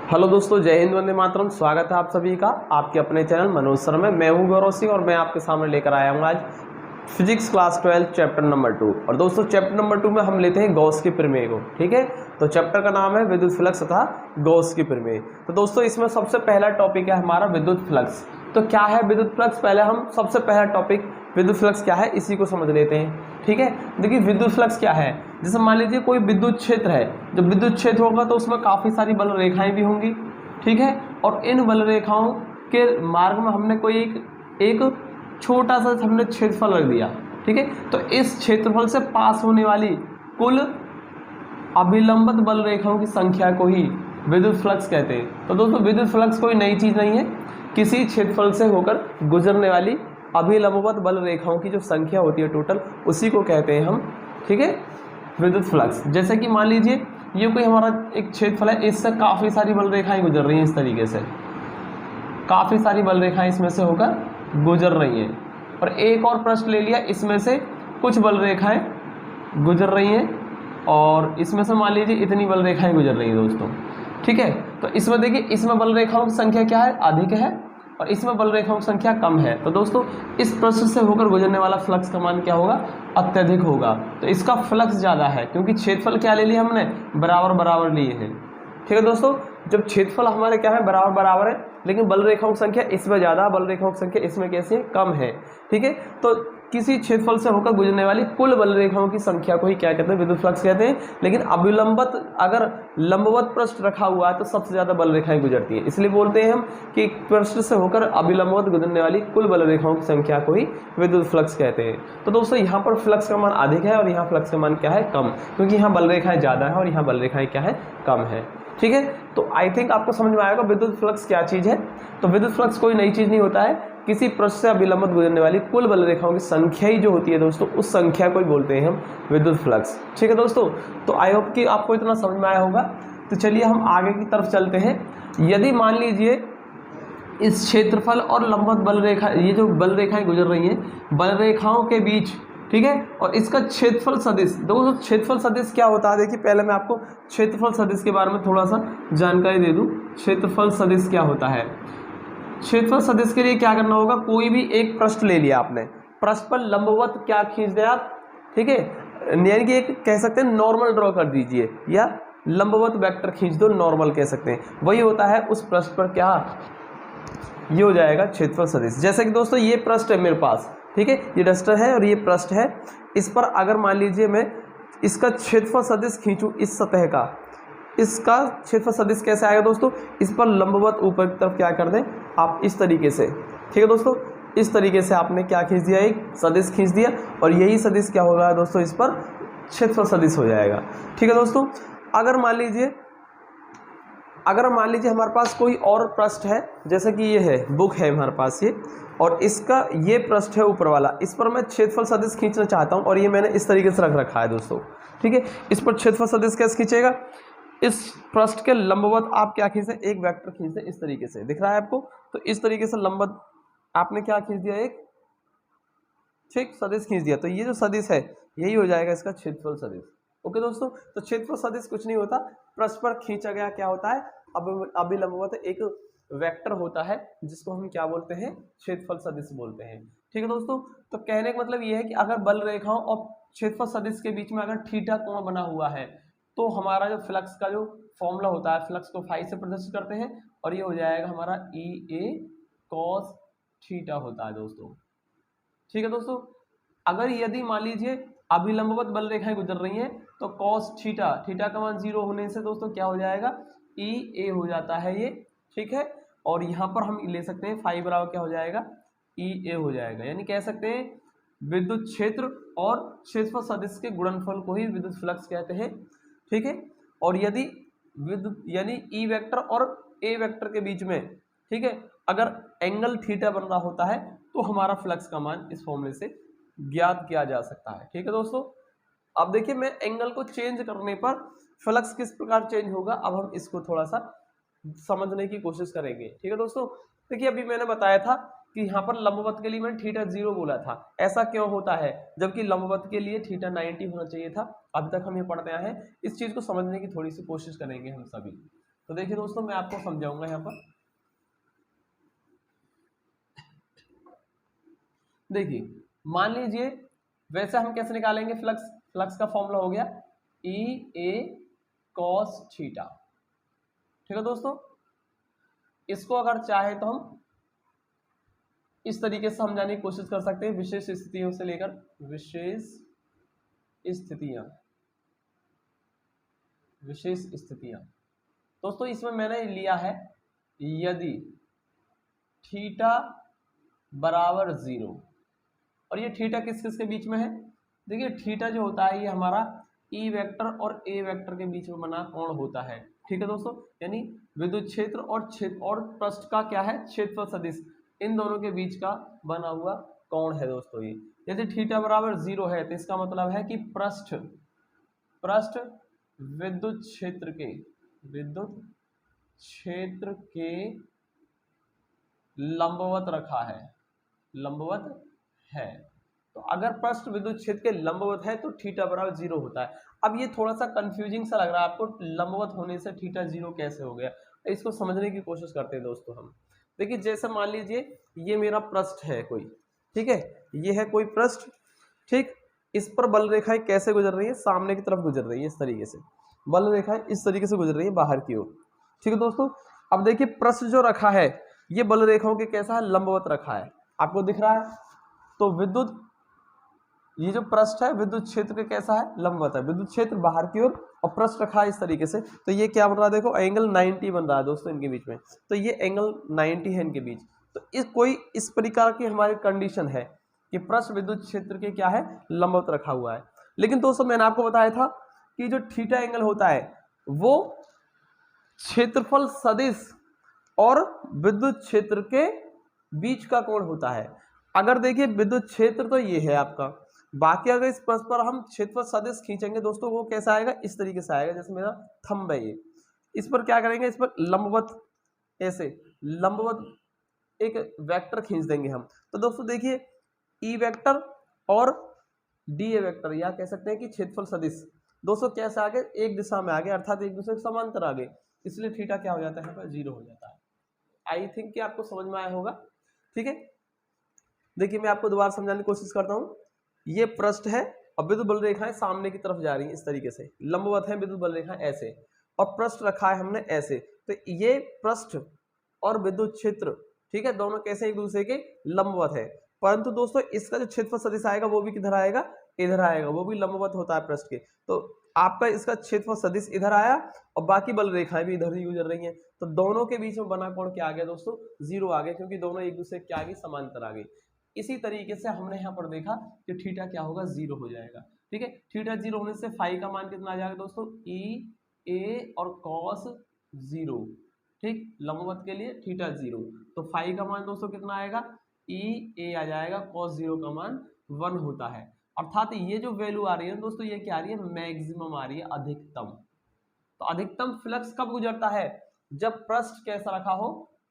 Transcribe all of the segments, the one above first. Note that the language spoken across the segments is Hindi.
हेलो दोस्तों, जय हिंद, वंदे मातरम। स्वागत है आप सभी का आपके अपने चैनल मनोज सर में। मैं हूं गौरव सिंह और मैं आपके सामने लेकर आया हूं आज फिजिक्स क्लास 12 चैप्टर नंबर 2। और दोस्तों चैप्टर नंबर 2 में हम लेते हैं गॉस की प्रमेय को। ठीक है, तो चैप्टर का नाम है विद्युत फ्लक्स तथा गॉस की प्रमेय। तो दोस्तों इसमें सबसे पहला टॉपिक है हमारा विद्युत फ्लक्स। तो क्या है विद्युत फ्लक्स, पहले हम सबसे पहला टॉपिक विद्युत फ्लक्स क्या है इसी को समझ लेते हैं। ठीक है, देखिए विद्युत फ्लक्स क्या है। जैसे मान लीजिए कोई विद्युत क्षेत्र है, जब विद्युत क्षेत्र होगा तो उसमें काफ़ी सारी बल रेखाएं भी होंगी। ठीक है, और इन बल रेखाओं के मार्ग में हमने कोई एक छोटा सा हमने क्षेत्रफल रख दिया। ठीक है, तो इस क्षेत्रफल से पास होने वाली कुल अभिलंबित बल रेखाओं की संख्या को ही विद्युत फ्लक्स कहते हैं। तो दोस्तों विद्युत फ्लक्स कोई नई चीज नहीं है, किसी क्षेत्रफल से होकर गुजरने वाली अभिलंबित बल रेखाओं की जो संख्या होती है टोटल, उसी को कहते हैं हम। ठीक है, विद्युत फ्लक्स। जैसे कि मान लीजिए ये कोई हमारा एक क्षेत्रफल है, इससे काफ़ी सारी बल रेखाएं गुजर रही हैं। इस तरीके से काफ़ी सारी बल रेखाएं इसमें से होकर गुजर रही हैं। और एक और पृष्ठ ले लिया, इसमें से कुछ बल रेखाएं गुजर रही हैं और इसमें से मान लीजिए इतनी बल रेखाएं गुजर रही हैं दोस्तों। ठीक है, तो इसमें देखिए इसमें बल रेखाओं की संख्या क्या है, अधिक है, और इसमें बल रेखाओं की संख्या कम है। तो दोस्तों इस पृष्ठ से होकर गुजरने वाला फ्लक्स का मान क्या होगा, अत्यधिक होगा। तो इसका फ्लक्स ज़्यादा है क्योंकि क्षेत्रफल क्या ले लिया हमने, बराबर बराबर लिए हैं। ठीक है दोस्तों, जब क्षेत्रफल हमारे क्या है, बराबर बराबर है, लेकिन बल रेखाओं की संख्या इसमें ज़्यादा, बल रेखाओं की संख्या इसमें कैसी है, कम है। ठीक है, तो किसी क्षेत्रफल से होकर गुजरने वाली कुल बल रेखाओं की संख्या को ही क्या कहते हैं, विद्युत फ्लक्स कहते हैं। लेकिन अभिलंबित अगर लंबवत पृष्ठ रखा हुआ है तो सबसे ज़्यादा बल रेखाएं गुजरती हैं, इसलिए बोलते हैं हम कि पृष्ठ से होकर अभिलंबित गुजरने वाली कुल बल रेखाओं की संख्या को ही विद्युत फ्लक्स कहते हैं। तो दोस्तों यहाँ पर फ्लक्स का मान अधिक है और यहाँ फ्लक्स का मान क्या है, कम, क्योंकि यहाँ बल रेखाएं ज़्यादा है और यहाँ बल रेखाएं क्या है, कम है। ठीक है, तो आई थिंक आपको समझ में आएगा विद्युत फ्लक्स क्या चीज़ है। तो विद्युत फ्लक्स कोई नई चीज़ नहीं होता है, किसी पृष्ठ से अभिलंबित गुजरने वाली कुल बल रेखाओं की संख्या ही जो होती है दोस्तों, उस संख्या को ही बोलते हैं हम विद्युत फ्लक्स। ठीक है दोस्तों, तो आई होप कि आपको इतना समझ में आया होगा। तो चलिए हम आगे की तरफ चलते हैं। यदि मान लीजिए इस क्षेत्रफल और लंबवत बल रेखा, ये जो बल रेखाएं गुजर रही हैं बल रेखाओं के बीच, ठीक है, और इसका क्षेत्रफल सदिश, दोस्तों क्षेत्रफल सदिश क्या होता है, देखिए पहले मैं आपको क्षेत्रफल सदिश के बारे में थोड़ा सा जानकारी दे दूं। क्षेत्रफल सदिश क्या होता है। क्षेत्रफल सदिश के लिए क्या करना होगा, कोई भी एक पृष्ठ ले लिया आपने, पृष्ठ पर लंबवत क्या खींच दें आप, ठीक है, यानी कि एक कह सकते हैं नॉर्मल ड्रॉ कर दीजिए या लंबवत वेक्टर खींच दो, नॉर्मल कह सकते हैं, वही होता है उस पृष्ठ पर क्या, ये हो जाएगा क्षेत्रफल सदिश। जैसे कि दोस्तों ये पृष्ठ है मेरे पास, ठीक है, ये डस्टर है और ये पृष्ठ है, इस पर अगर मान लीजिए मैं इसका क्षेत्रफल सदिश खींचूं इस सतह का, इसका क्षेत्रफल सदिश कैसे आएगा दोस्तों, इस पर लंबवत ऊपर की तरफ क्या कर दें आप, इस तरीके से। ठीक है दोस्तों, इस तरीके से आपने क्या खींच दिया, एक सदिश खींच दिया, और यही सदिश क्या हो रहा है दोस्तों, इस पर क्षेत्रफल सदिश हो जाएगा। ठीक है दोस्तों, अगर मान लीजिए हमारे पास कोई और पृष्ठ है, जैसे कि ये है, बुक है हमारे पास ये, और इसका ये पृष्ठ है ऊपर वाला, इस पर मैं क्षेत्रफल सदिश खींचना चाहता हूँ, और ये मैंने इस तरीके से रख रखा है दोस्तों। ठीक है, इस पर क्षेत्रफल सदिश कैसे खींचेगा, इस पृष्ठ के लंबवत आप क्या खींचते, एक वेक्टर खींचते, इस तरीके से दिख रहा है आपको, तो इस तरीके से लंबवत आपने क्या खींच दिया, एक ठीक सदिश खींच दिया, तो ये जो सदिश है यही हो जाएगा इसका क्षेत्रफल सदिश। ओके दोस्तों, तो क्षेत्रफल सदिश कुछ नहीं होता, पृष्ठ पर खींचा गया क्या होता है, अभिलंबवत एक वेक्टर होता है जिसको हम क्या बोलते हैं, क्षेत्रफल सदिश बोलते हैं। ठीक है दोस्तों, तो कहने का मतलब ये है कि अगर बल रेखाओं और क्षेत्रफल सदिश के बीच में अगर थीटा कोण बना हुआ है तो हमारा जो फ्लक्स का जो फॉर्मूला होता है, फ्लक्स को फाई से प्रदर्शित करते हैं, और ये हो जाएगा हमारा ई ए कॉस थीटा होता है दोस्तों। ठीक है दोस्तों, अगर यदि मान लीजिए अभिलंबवत बल रेखाएं गुजर रही हैं तो कॉस थीटा, थीटा का मान 0 होने से दोस्तों क्या हो जाएगा, ई ए हो जाता है ये। ठीक है, और यहाँ पर हम ले सकते हैं फाई बराबर क्या हो जाएगा, ई ए हो जाएगा, यानी कह सकते हैं विद्युत क्षेत्र और क्षेत्रफल सदिश के गुणनफल को ही विद्युत फ्लक्स कहते हैं। ठीक है, और यदि विद्युत यानी ई वेक्टर और ए वेक्टर के बीच में, ठीक है, अगर एंगल थीटा बन रहा होता है तो हमारा फ्लक्स का मान इस फॉर्मूले से ज्ञात किया जा सकता है। ठीक है दोस्तों, अब देखिए मैं एंगल को चेंज करने पर फ्लक्स किस प्रकार चेंज होगा, अब हम इसको थोड़ा सा समझने की कोशिश करेंगे। ठीक है दोस्तों, देखिए अभी मैंने बताया था कि यहाँ पर लंबवत के लिए मैंने थीटा 0 बोला था, ऐसा क्यों होता है, जबकि लंबवत के लिए थीटा 90 होना चाहिए था। अभी तक हम ये पढ़ते आए हैं, इस चीज को समझने की थोड़ी सी कोशिश करेंगे हम सभी। तो देखिए दोस्तों, मैं आपको समझाऊंगा यहाँ पर। देखिए, मान लीजिए, वैसे हम कैसे निकालेंगे फ्लक्स? फ्लक्स का फॉर्मूला हो गया ई ए कॉस थीटा। ठीक है दोस्तों, इसको अगर चाहे तो हम इस तरीके से समझाने की कोशिश कर सकते हैं, विशेष स्थितियों से लेकर विशेष स्थितियां। विशेष स्थितियां दोस्तों, इसमें मैंने लिया है यदि थीटा बराबर 0, और ये थीटा किस किस के बीच में है? देखिए, थीटा जो होता है ये हमारा ई वेक्टर और ए वेक्टर के बीच में बना कोण होता है। ठीक है दोस्तों, यानी विद्युत क्षेत्र और पृष्ठ का क्या है? क्षेत्रफल सदिश, इन दोनों के बीच का बना हुआ कोण है दोस्तों ये। यदि थीटा बराबर 0 है तो इसका मतलब है कि पृष्ठ विद्युत क्षेत्र के लंबवत रखा है, लंबवत है। तो अगर पृष्ठ विद्युत क्षेत्र के लंबवत है तो थीटा बराबर 0 होता है। अब ये थोड़ा सा कंफ्यूजिंग सा लग रहा है आपको, लंबवत होने से थीटा 0 कैसे हो गया? इसको समझने की कोशिश करते हैं दोस्तों हम। देखिए, जैसे मान लीजिए ये मेरा पृष्ठ है कोई, ठीक है, ये है कोई पृष्ठ, ठीक, इस पर बल रेखाएं कैसे गुजर रही है? सामने की तरफ गुजर रही है, इस तरीके से बल रेखाएं इस तरीके से गुजर रही है बाहर की ओर। ठीक है दोस्तों, अब देखिए पृष्ठ जो रखा है ये बल रेखाओं के कैसा है? लंबवत रखा है, आपको दिख रहा है। तो विद्युत, ये जो पृष्ठ है विद्युत क्षेत्र के कैसा है? लंबवत है, विद्युत क्षेत्र बाहर की ओर और पृष्ठ रखा है इस तरीके से। तो ये क्या बन रहा है? देखो, एंगल 90 बन रहा है दोस्तों इनके बीच में। तो ये एंगल 90 है इनके बीच। तो इस प्रकार की हमारी कंडीशन है कि पृष्ठ विद्युत क्षेत्र के क्या है? लंबवत रखा हुआ है। लेकिन दोस्तों, मैंने आपको बताया था कि जो थीटा एंगल होता है वो क्षेत्रफल सदिश और विद्युत क्षेत्र के बीच का कोण होता है। अगर देखिए विद्युत क्षेत्र तो ये है आपका, बाकी अगर इस पृष्ठ पर हम क्षेत्रफल सदिश खींचेंगे दोस्तों, वो कैसा आएगा? इस तरीके से आएगा, जैसे मेरा थंब है ये। इस पर क्या करेंगे? इस पर लंबवत, ऐसे लंबवत एक वेक्टर खींच देंगे हम। तो दोस्तों देखिए, ई वेक्टर और डी ए वेक्टर, या कह सकते हैं कि क्षेत्रफल सदिश, दोस्तों कैसे आगे? एक दिशा में आगे, अर्थात एक दूसरे के समांतर आगे, इसलिए थीटा क्या हो जाता है? यहाँ पर 0 हो जाता है। आई थिंक कि आपको समझ में आया होगा। ठीक है, देखिए मैं आपको दोबारा समझाने की कोशिश करता हूँ। ये पृष्ठ है और विद्युत बल रेखाएं सामने की तरफ जा रही हैं इस तरीके से, लंबवत है विद्युत बल रेखाएं ऐसे, और पृष्ठ रखा है हमने ऐसे। तो ये पृष्ठ और विद्युत क्षेत्र, ठीक है, दोनों कैसे एक दूसरे के लंबवत है। परंतु दोस्तों इसका जो क्षेत्रफल सदिश आएगा वो भी किधर आएगा? इधर आएगा, वो भी लंबवत होता है पृष्ठ के। तो आपका इसका क्षेत्रफल सदिश इधर आया और बाकी बल रेखाएं भी इधर ही गुजर रही हैं। तो दोनों के बीच में बना कोण क्या आ गया दोस्तों? 0 आ गया, क्योंकि दोनों एक दूसरे के आगे समांतर आ गए। इसी तरीके से हमने यहाँ पर देखा कि थीटा क्या होगा? 0 हो जाएगा। ठीक है, थीटा 0 होने से फाई का मान कितना आ जाएगा दोस्तों? ई ए और कॉस 0। ठीक, लंबवत के लिए थीटा 0, तो फाई का मान दोस्तों कितना आएगा? ई ए आ जाएगा, कॉस 0 का मान 1 होता है। अर्थात ये जो वैल्यू आ रही है दोस्तों, ये क्या आ रही है? मैक्सिमम आ रही है, अधिकतम। तो अधिकतम फ्लक्स कब गुजरता है? जब पृष्ठ कैसा रखा हो?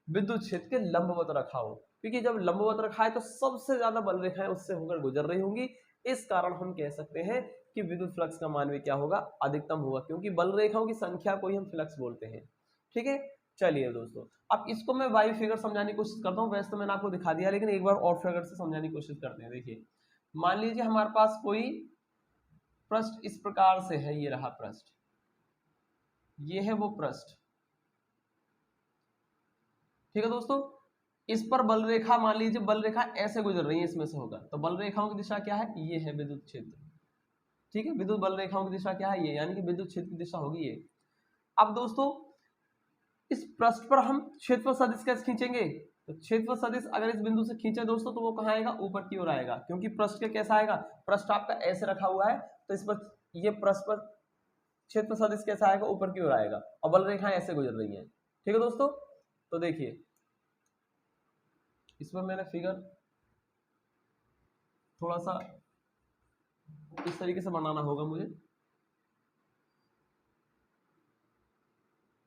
विद्युत क्षेत्र के लंबवत रखा हो, क्योंकि जब लंबवत रखा है तो सबसे ज्यादा बल रेखाएं उससे होकर गुजर रही होंगी। इस कारण हम कह सकते हैं कि विद्युत फ्लक्स का मान भी क्या होगा? अधिकतम होगा, क्योंकि बल रेखाओं की संख्या को ही हम फ्लक्स बोलते हैं। ठीक है, चलिए दोस्तों, अब इसको मैं वाई फिगर समझाने की कोशिश करता हूँ। वैसे तो मैंने आपको दिखा दिया, लेकिन एक बार और फिगर से समझाने की कोशिश करते हैं। देखिए, मान लीजिए हमारे पास कोई पृष्ठ इस प्रकार से है, ये रहा पृष्ठ, ये है वो पृष्ठ। ठीक है दोस्तों, इस पर बल रेखा, मान लीजिए बल रेखा ऐसे गुजर रही है, इसमें से होकर, तो बल रेखाओं की दिशा क्या है? ये है विद्युत क्षेत्र। ठीक है, विद्युत बल रेखाओं की दिशा क्या है? ये, यानी कि विद्युत क्षेत्र की दिशा होगी ये। अब दोस्तों इस पृष्ठ पर हम क्षेत्रफल सदिश कैसे खींचेंगे? तो क्षेत्रफल सदिश अगर इस बिंदु से खींचे दोस्तों, तो वो कहाँ आएगा? ऊपर की ओर आएगा, क्योंकि पृष्ठ के कैसा आएगा? पृष्ठ आपका ऐसे रखा हुआ है, तो इस पर ये पृष्ठ पर क्षेत्रफल सदिश कैसा आएगा? ऊपर की ओर आएगा, और बल रेखाएं ऐसे गुजर रही हैं। ठीक है दोस्तों, तो देखिए इसमें मैंने फिगर थोड़ा सा इस तरीके से बनाना होगा मुझे।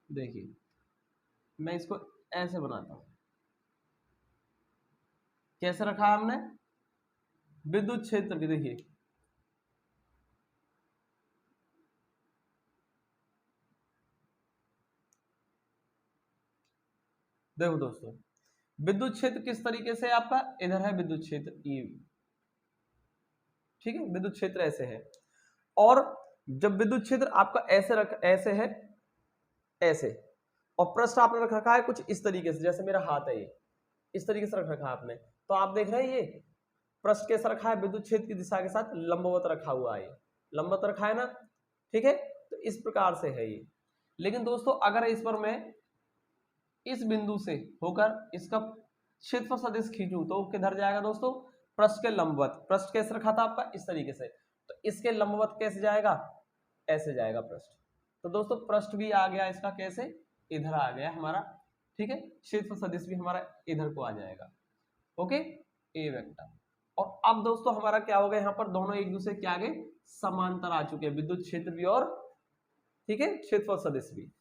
देखिए, मैं इसको ऐसे बनाता हूं। कैसे रखा है हमने? विद्युत क्षेत्र की, देखिए देखो दोस्तों, विद्युत क्षेत्र किस तरीके से आपका, इधर है विद्युत क्षेत्र ई, ठीक है, विद्युत क्षेत्र ऐसे है, और जब विद्युत क्षेत्र आपका ऐसे है, ऐसे, और पृष्ठ आपने रख रखा है कुछ इस तरीके से, जैसे मेरा हाथ है ये, इस तरीके से रख रखा है आपने, तो आप देख रहे हैं ये पृष्ठ कैसा रखा है, विद्युत क्षेत्र की दिशा के साथ लंबवत रखा हुआ है, लंबवत रखा है ना, ठीक है, तो इस प्रकार से है ये। लेकिन दोस्तों अगर इस पर मैं इस बिंदु से होकर इसका क्षेत्रफल सदिश खींचूं तो किधर जाएगा दोस्तों, पृष्ठ के लंबवत, पृष्ठ कैसे रखा था आपका, इस तरीके से, तो इसके लंबवत कैसे जाएगा, ऐसे जाएगा पृष्ठ, तो दोस्तों पृष्ठ भी आ गया इसका कैसे, इधर आ गया हमारा, ठीक है, क्षेत्रफल सदिश भी हमारा इधर को आ जाएगा, ओके, ए वेक्टर। और अब दोस्तों हमारा क्या होगा, यहाँ पर दोनों एक दूसरे के आगे समांतर आ चुके हैं, विद्युत क्षेत्र भी और, ठीक है, क्षेत्रफल सदिश भी,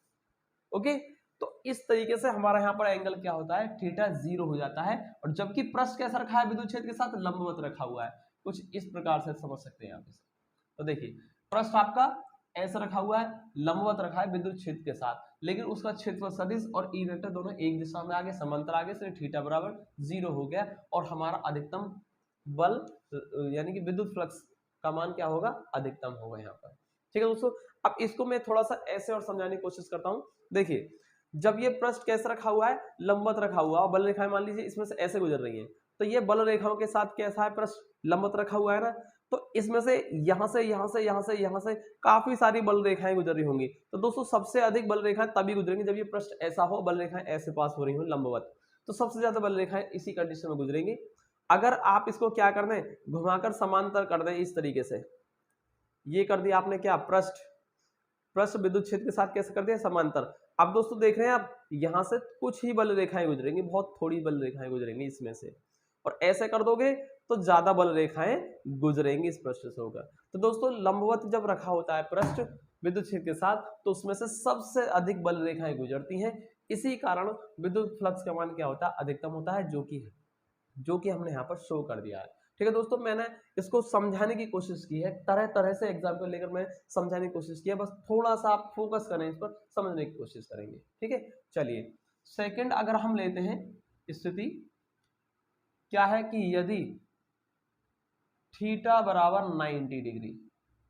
ओके। तो इस तरीके से हमारा यहाँ पर एंगल क्या होता है, थीटा 0 हो जाता है, और जबकि पृष्ठ कैसा रखा है, विद्युत क्षेत्र के साथ लंबवत रखा हुआ है, कुछ इस प्रकार से समझ सकते हैं आप इसे। तो देखिए पृष्ठ आपका ऐसा रखा हुआ है, लंबवत रखा है विद्युत क्षेत्र के साथ, लेकिन उसका क्षेत्रफल सदिश और ई वेक्टर दोनों एक दिशा में आगे समांतर आगे से थीटा बराबर 0 हो गया, और हमारा अधिकतम बल यानी कि विद्युत फ्लक्स का मान क्या होगा, अधिकतम होगा यहाँ पर, ठीक है दोस्तों। अब इसको मैं थोड़ा सा ऐसे और समझाने की कोशिश करता हूँ। देखिए जब ये पृष्ठ कैसे रखा हुआ है, लंबवत रखा हुआ है, बल रेखाएं मान लीजिए इसमें से ऐसे गुजर रही हैं, तो ये बल रेखाओं के साथ कैसा है, पृष्ठ लंबवत रखा हुआ है ना, तो इसमें से यहाँ से यहाँ से यहाँ से यहाँ से काफी सारी बल रेखाएं गुजर रही होंगी। तो दोस्तों सबसे अधिक बल रेखाएं तभी गुजरेंगी जब ये पृष्ठ ऐसा हो, बल रेखाएं ऐसे पास हो रही हो लंबवत, तो सबसे ज्यादा बल रेखाएं इसी कंडीशन में गुजरेंगी। अगर आप इसको क्या कर दें, घुमाकर समांतर कर दें इस तरीके से, ये कर दिया आपने क्या, पृष्ठ विद्युत क्षेत्र के साथ कैसे कर दिया, समांतर। अब दोस्तों देख रहे हैं आप यहाँ से कुछ ही बल रेखाएं गुजरेंगी, बहुत थोड़ी बल रेखाएं गुजरेंगी इसमें से, और ऐसे कर दोगे तो ज्यादा बल रेखाएं गुजरेंगी इस पृष्ठ से होकर। तो दोस्तों लंबवत जब रखा होता है पृष्ठ विद्युत क्षेत्र के साथ, तो उसमें से सबसे अधिक बल रेखाएं गुजरती हैं, इसी कारण विद्युत फ्लक्स का मान क्या होता है, अधिकतम होता है, जो कि हमने यहाँ पर शो कर दिया है। ठीक है दोस्तों, मैंने इसको समझाने की कोशिश की है, तरह तरह से एग्जाम्पल लेकर मैं समझाने की कोशिश की है, बस थोड़ा सा आप फोकस करें इस पर, समझने की कोशिश करेंगे, ठीक है। चलिए सेकंड अगर हम लेते हैं, स्थिति क्या है कि यदि थीटा बराबर 90 डिग्री,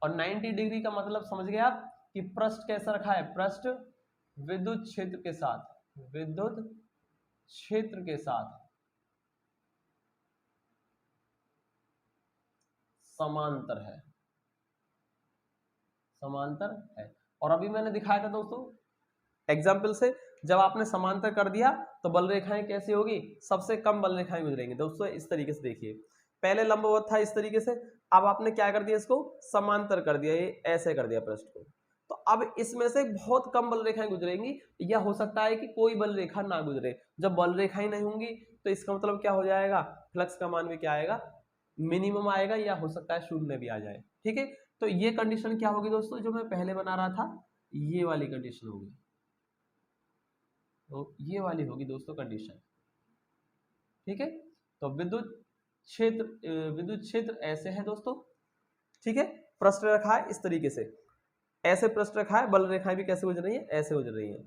और 90 डिग्री का मतलब समझ गए आप कि पृष्ठ कैसा रखा है, पृष्ठ विद्युत क्षेत्र के साथ, विद्युत क्षेत्र के साथ समांतर है, समांतर है। और अभी मैंने दिखाया था दोस्तों एग्जाम्पल से, जब आपने समांतर कर दिया तो बल रेखाएं कैसी होगी, सबसे कम बल रेखाएं गुजरेंगी दोस्तों, इस तरीके से देखिए, पहले लंबवत था इस तरीके से, अब आपने क्या कर दिया, इसको समांतर कर दिया, ये ऐसे कर दिया पृष्ठ को, तो अब इसमें से बहुत कम बल रेखाएं गुजरेंगी, या हो सकता है कि कोई बल रेखा ना गुजरे। जब बल रेखाएं नहीं होंगी तो इसका मतलब क्या हो जाएगा, फ्लक्स का मान भी क्या आएगा, मिनिमम आएगा, या हो सकता है शून्य भी आ जाए, ठीक है। तो ये कंडीशन क्या होगी दोस्तों, जो मैं पहले बना रहा था, ये वाली कंडीशन होगी, तो ये वाली होगी दोस्तों कंडीशन, ठीक है। तो विद्युत क्षेत्र ऐसे है दोस्तों, ठीक है, पृष्ठ रखा है इस तरीके से, ऐसे पृष्ठ रखा है, बल रेखाएं भी कैसे गुजर रही है, ऐसे गुजर रही है,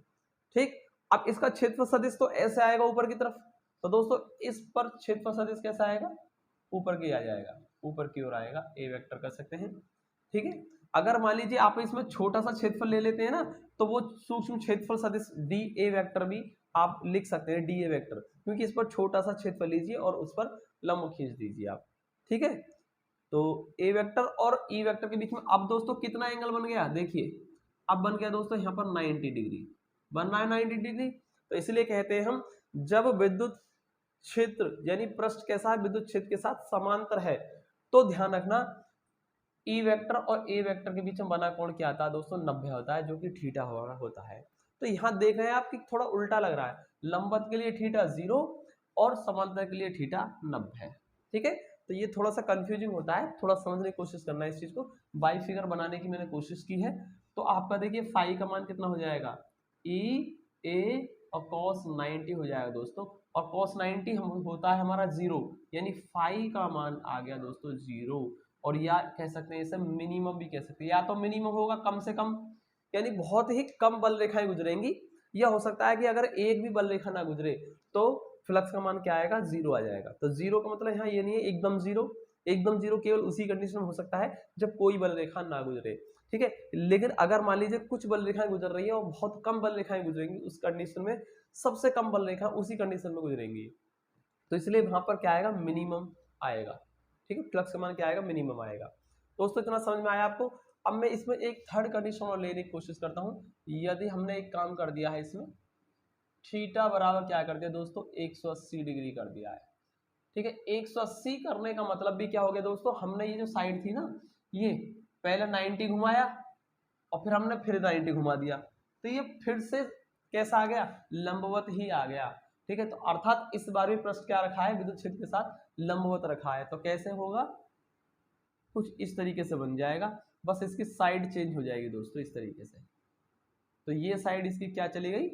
ठीक। अब इसका क्षेत्रफल सदिश तो ऐसे आएगा ऊपर की तरफ, तो दोस्तों इस पर क्षेत्रफल सदिश कैसा आएगा, ऊपर की आ जाएगा, ऊपर की ओर आएगा, ए वेक्टर कर सकते हैं, ठीक है। अगर मान लीजिए आप इसमें छोटा सा क्षेत्रफल ले लेते हैं ना, तो वो सूक्ष्म क्षेत्रफल सदिश डी ए वेक्टर भी आप लिख सकते हैं, डी ए वेक्टर, क्योंकि इस पर छोटा सा क्षेत्रफल लीजिए और उस पर लंब खींच दीजिए आप, ठीक है। तो ए वेक्टर और ई वेक्टर के बीच में अब दोस्तों कितना एंगल बन गया, देखिए अब बन गया दोस्तों यहाँ पर 90 डिग्री, बन रहा है 90 डिग्री। तो इसलिए कहते हैं हम, जब विद्युत क्षेत्र यानी पृष्ठ कैसा है, विद्युत क्षेत्र के साथ समांतर है, तो ध्यान रखना ई वेक्टर और ए वेक्टर के बीच में बना कोण क्या आता है दोस्तों, 90 होता है, जो कि थीटा होता है। तो यहाँ देख रहे हैं आप कि थोड़ा उल्टा लग रहा है, लंबवत के लिए थीटा 0 और समांतर के लिए थीटा 90 है, ठीक है। तो ये थोड़ा सा कंफ्यूजिंग होता है, थोड़ा समझने की कोशिश करना है इस चीज को, बाई फिगर बनाने की मैंने कोशिश की है। तो आपका देखिए फाई का मान कितना हो जाएगा, ई ए और cos 90 हो जाएगा दोस्तों, और cos 90 हम होता है हमारा 0, यानी फाई का मान आ गया दोस्तों 0, और या कह सकते हैं इसे मिनिमम भी कह सकते हैं, या तो मिनिमम होगा कम से कम, यानी बहुत ही कम बल रेखाएं गुजरेंगी, या हो सकता है कि अगर एक भी बल रेखा ना गुजरे तो फ्लक्स का मान क्या आएगा, 0 आ जाएगा। तो 0 का मतलब यहाँ ये नहीं है एकदम जीरो, एकदम जीरो केवल उसी कंडीशन में हो सकता है जब कोई बल रेखा ना गुजरे, ठीक है। लेकिन अगर मान लीजिए कुछ बल रेखाएं गुजर रही है और बहुत कम बल रेखाएं गुजरेंगी, उस कंडीशन में सबसे कम बल रेखा उसी कंडीशन में गुजरेंगी, तो इसलिए वहां पर क्या आएगा, मिनिमम आएगा, ठीक है। फ्लक्स का मान क्या आएगा, मिनिमम आएगा। दोस्तों इतना समझ में आया आपको। अब मैं इसमें एक थर्ड कंडीशन और लेने की कोशिश करता हूं। यदि हमने एक काम कर दिया है इसमें, थीटा बराबर क्या कर दिया दोस्तों, 180 डिग्री कर दिया है, ठीक है। 180 करने का मतलब भी क्या हो गया दोस्तों, हमने ये जो साइड थी ना, ये पहले 90 घुमाया और फिर हमने फिर 90 घुमा दिया, तो ये फिर से कैसा आ गया, लंबवत ही आ गया, ठीक है। तो अर्थात इस बार भी पृष्ठ क्या रखा है, विद्युत क्षेत्र के साथ लंबवत रखा है। तो कैसे होगा, कुछ इस तरीके से बन जाएगा, बस इसकी साइड चेंज हो जाएगी दोस्तों इस तरीके से। तो ये साइड इसकी क्या चली गई,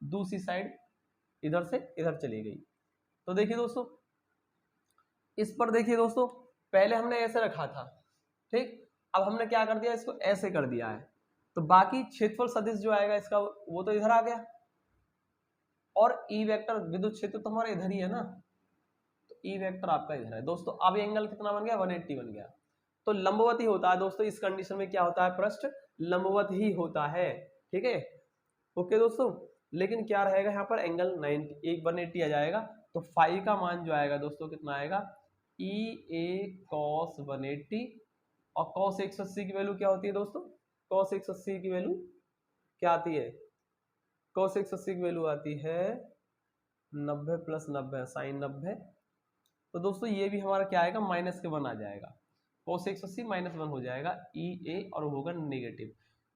दूसरी साइड इधर से इधर चली गई। तो देखिए दोस्तों, इस पर देखिए दोस्तों, पहले हमने ऐसे रखा था, ठीक। अब हमने क्या कर दिया, इसको ऐसे कर दिया है, तो बाकी क्षेत्रफल सदिश जो आएगा इसका वो तो इधर आ गया, और ई वेक्टर विद्युत क्षेत्र तो हमारा इधर ही है ना, तो ई वेक्टर आपका इधर है दोस्तों। अब एंगल कितना बन गया, 180 बन गया। तो लंबवत ही होता है दोस्तों, इस कंडीशन में क्या होता है, पृष्ठ लंबवत ही होता है, ठीक है। ओके दोस्तों, लेकिन क्या रहेगा यहाँ पर, एंगल 180 आ जाएगा। तो फाई का मान जो आएगा दोस्तों कितना आएगा, ई ए कॉस 180, और कॉस 180 की वैल्यू क्या होती है दोस्तों, कॉस 180 की वैल्यू क्या आती है, कॉस 180 की वैल्यू आती है 90 प्लस 90 साइन 90। तो दोस्तों ये भी हमारा क्या आएगा, माइनस के 1 आ जाएगा, cos 180 -1 हो जाएगा ई ए, और होगा नेगेटिव।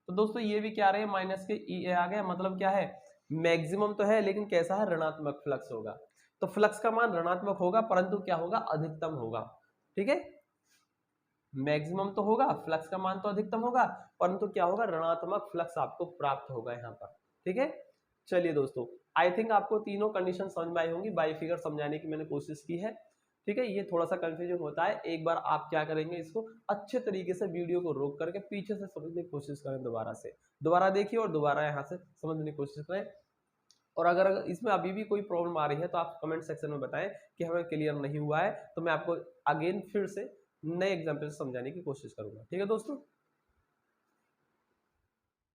तो दोस्तों ये भी क्या रहे, माइनस के ई ए आ गया, मतलब क्या है, मैक्सिमम तो है लेकिन कैसा है, ऋणात्मक फ्लक्स होगा। तो फ्लक्स का मान ऋणात्मक होगा, परंतु क्या होगा, अधिकतम होगा, ठीक है। मैक्सिमम तो होगा, फ्लक्स का मान तो अधिकतम होगा, परंतु क्या होगा, ऋणात्मक फ्लक्स आपको प्राप्त होगा यहाँ पर, ठीक है। चलिए दोस्तों, आई थिंक आपको तीनों कंडीशन समझ में आई होंगी, बाई फिगर समझाने की मैंने कोशिश की है, ठीक है। ये थोड़ा सा कंफ्यूजन होता है, एक बार आप क्या करेंगे, इसको अच्छे तरीके से वीडियो को रोक करके पीछे से समझने की कोशिश करें, दोबारा देखिए और दोबारा यहाँ से समझने की कोशिश करें। और अगर इसमें अभी भी कोई प्रॉब्लम आ रही है तो आप कमेंट सेक्शन में बताएं कि हमें क्लियर नहीं हुआ है, तो मैं आपको अगेन फिर से नए एग्जाम्पल से समझाने की कोशिश करूंगा, ठीक है दोस्तों।